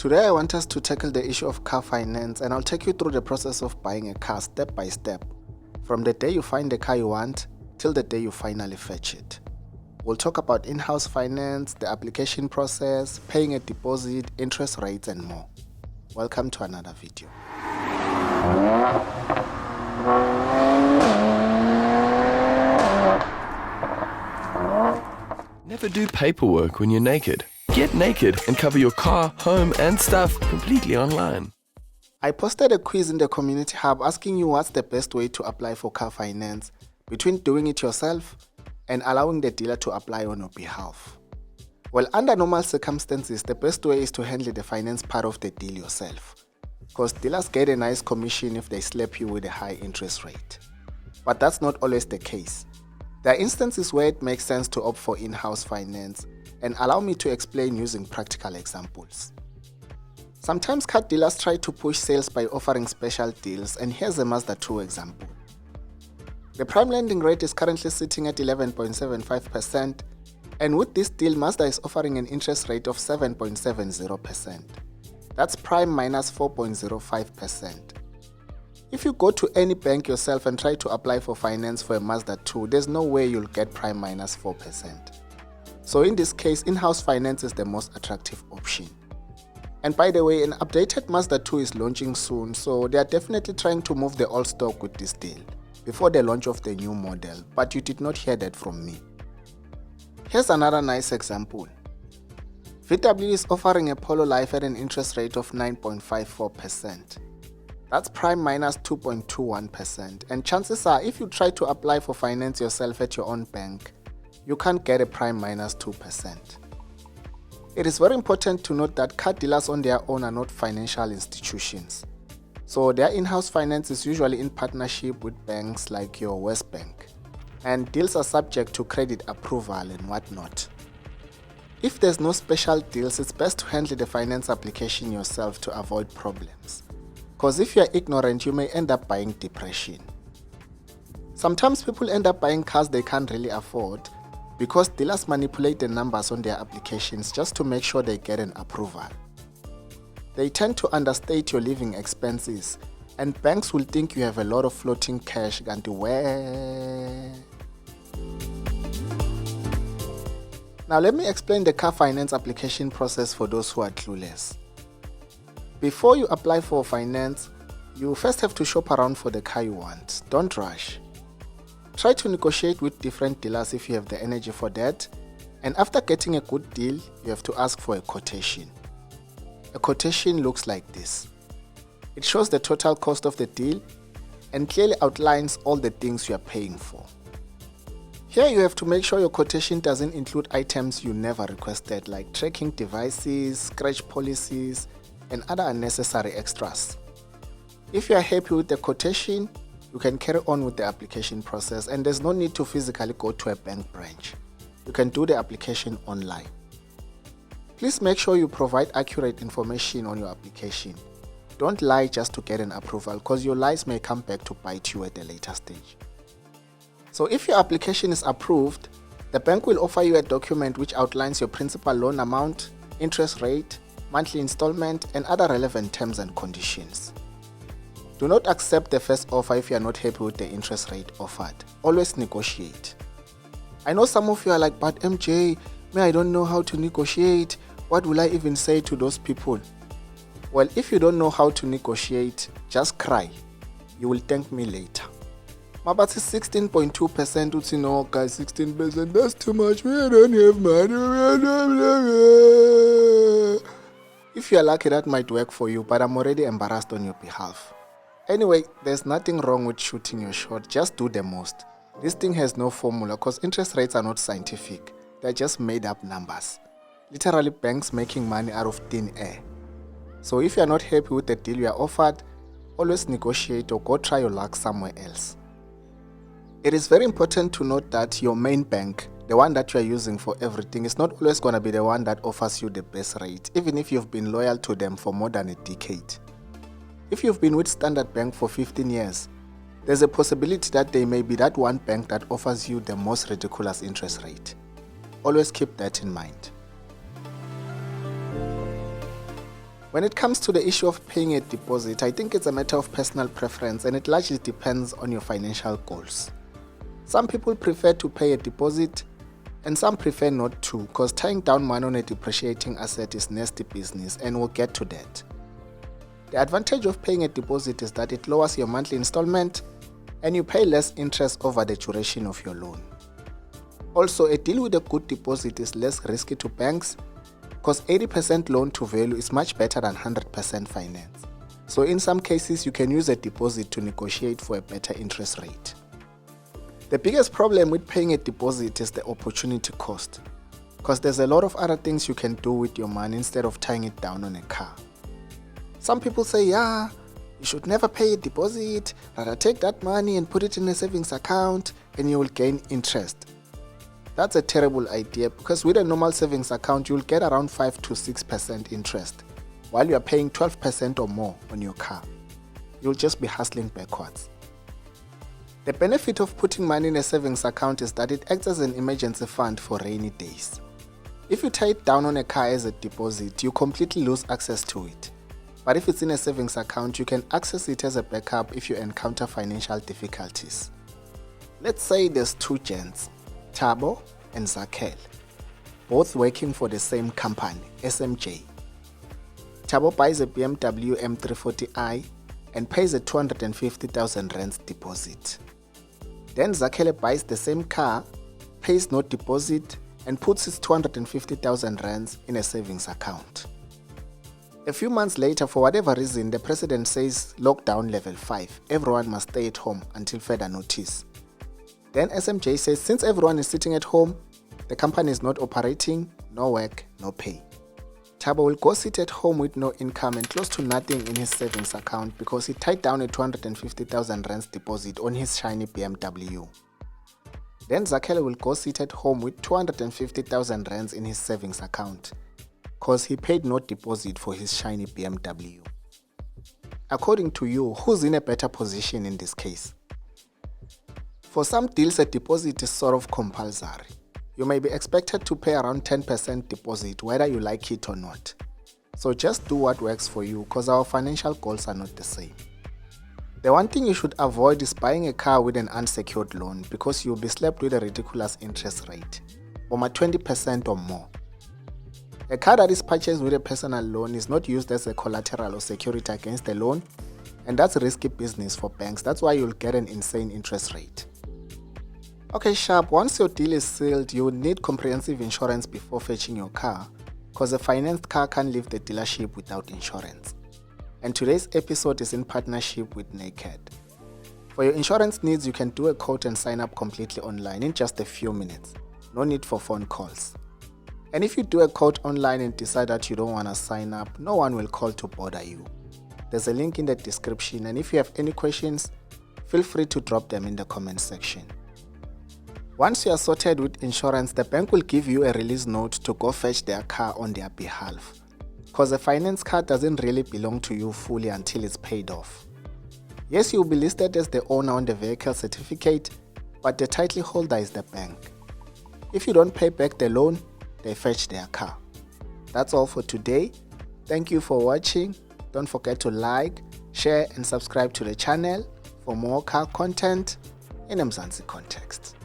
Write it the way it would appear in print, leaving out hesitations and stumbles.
Today I want us to tackle the issue of car finance, and I'll take you through the process of buying a car step by step, from the day you find the car you want till the day you finally fetch it. We'll talk about in-house finance, the application process, paying a deposit, interest rates and more. Welcome to another video. Never do paperwork when you're naked. Get naked and cover your car, home and stuff completely online. I posted a quiz in the community hub asking you what's the best way to apply for car finance between doing it yourself and allowing the dealer to apply on your behalf. Well, under normal circumstances, the best way is to handle the finance part of the deal yourself, because dealers get a nice commission if they slap you with a high interest rate. But that's not always the case. There are instances where it makes sense to opt for in-house finance, and allow me to explain using practical examples. Sometimes car dealers try to push sales by offering special deals, and here's a Mazda 2 example. The prime lending rate is currently sitting at 11.75%, and with this deal, Mazda is offering an interest rate of 7.70%. That's prime minus 4.05%. If you go to any bank yourself and try to apply for finance for a Mazda 2, there's no way you'll get prime minus 4%. So in this case, in-house finance is the most attractive option. And by the way, an updated Mazda 2 is launching soon, so they are definitely trying to move the old stock with this deal before the launch of the new model, but you did not hear that from me. Here's another nice example. VW is offering a Polo Life at an interest rate of 9.54%. That's prime minus 2.21%, and chances are if you try to apply for finance yourself at your own bank, you can't get a prime minus 2%. It is very important to note that car dealers on their own are not financial institutions. So their in-house finance is usually in partnership with banks like your West Bank, and deals are subject to credit approval and whatnot. If there's no special deals, it's best to handle the finance application yourself to avoid problems. Because if you're ignorant, you may end up buying depression. Sometimes people end up buying cars they can't really afford, because dealers manipulate the numbers on their applications just to make sure they get an approval. They tend to understate your living expenses, and banks will think you have a lot of floating cash and where. Now let me explain the car finance application process for those who are clueless. Before you apply for finance, you first have to shop around for the car you want. Don't rush. Try to negotiate with different dealers if you have the energy for that, and after getting a good deal, you have to ask for a quotation. A quotation looks like this. It shows the total cost of the deal and clearly outlines all the things you are paying for. Here you have to make sure your quotation doesn't include items you never requested, like tracking devices, scratch policies, and other unnecessary extras. If you are happy with the quotation, you can carry on with the application process, and there's no need to physically go to a bank branch. You can do the application online. Please make sure you provide accurate information on your application. Don't lie just to get an approval, because your lies may come back to bite you at a later stage. So if your application is approved, the bank will offer you a document which outlines your principal loan amount, interest rate, monthly installment, and other relevant terms and conditions. Do not accept the first offer if you are not happy with the interest rate offered. Always negotiate. I know some of you are like, but MJ, I don't know how to negotiate. What will I even say to those people? Well, if you don't know how to negotiate, just cry. You will thank me later. But 16.2%, no guys, 16%, that's too much. I don't have money. If you are lucky, that might work for you, but I'm already embarrassed on your behalf. Anyway, there's nothing wrong with shooting your shot, just do the most. This thing has no formula because interest rates are not scientific, they're just made up numbers. Literally banks making money out of thin air. So if you're not happy with the deal you are offered, always negotiate or go try your luck somewhere else. It is very important to note that your main bank, the one that you are using for everything, is not always going to be the one that offers you the best rate, even if you've been loyal to them for more than a decade. If you've been with Standard Bank for 15 years, there's a possibility that they may be that one bank that offers you the most ridiculous interest rate. Always keep that in mind. When it comes to the issue of paying a deposit, I think it's a matter of personal preference and it largely depends on your financial goals. Some people prefer to pay a deposit and some prefer not to, because tying down money on a depreciating asset is nasty business, and we'll get to that. The advantage of paying a deposit is that it lowers your monthly installment and you pay less interest over the duration of your loan. Also, a deal with a good deposit is less risky to banks because 80% loan to value is much better than 100% finance. So in some cases, you can use a deposit to negotiate for a better interest rate. The biggest problem with paying a deposit is the opportunity cost, because there's a lot of other things you can do with your money instead of tying it down on a car. Some people say, yeah, you should never pay a deposit, rather take that money and put it in a savings account and you will gain interest. That's a terrible idea, because with a normal savings account, you'll get around 5 to 6% interest, while you are paying 12% or more on your car. You'll just be hustling backwards. The benefit of putting money in a savings account is that it acts as an emergency fund for rainy days. If you tie it down on a car as a deposit, you completely lose access to it. But if it's in a savings account, you can access it as a backup if you encounter financial difficulties. Let's say there's two gents, Thabo and Zakhele, both working for the same company, SMJ. Thabo buys a BMW M340i and pays a 250,000 rands deposit. Then Zakhele buys the same car, pays no deposit, and puts his 250,000 rands in a savings account. A few months later, for whatever reason, the president says lockdown level 5, everyone must stay at home until further notice. Then SMJ says since everyone is sitting at home, the company is not operating, no work, no pay. Thabo will go sit at home with no income and close to nothing in his savings account because he tied down a 250,000 rands deposit on his shiny BMW. Then Zakhele will go sit at home with 250,000 rands in his savings account because he paid no deposit for his shiny BMW. According to you, who's in a better position in this case? For some deals, a deposit is sort of compulsory. You may be expected to pay around 10% deposit whether you like it or not. So just do what works for you, because our financial goals are not the same. The one thing you should avoid is buying a car with an unsecured loan, because you'll be slapped with a ridiculous interest rate, or 20% or more. A car that is purchased with a personal loan is not used as a collateral or security against the loan, and that's risky business for banks. That's why you'll get an insane interest rate. Okay, sharp, once your deal is sealed, you will need comprehensive insurance before fetching your car, because a financed car can't leave the dealership without insurance. And today's episode is in partnership with Naked. For your insurance needs, you can do a quote and sign up completely online in just a few minutes. No need for phone calls. And if you do a quote online and decide that you don't want to sign up, no one will call to bother you. There's a link in the description, and if you have any questions, feel free to drop them in the comment section. Once you are sorted with insurance, the bank will give you a release note to go fetch their car on their behalf, because a finance car doesn't really belong to you fully until it's paid off. Yes, you'll be listed as the owner on the vehicle certificate, but the title holder is the bank. If you don't pay back the loan, they fetch their car. That's all for today. Thank you for watching. Don't forget to like, share and subscribe to the channel for more car content in a Mzansi context.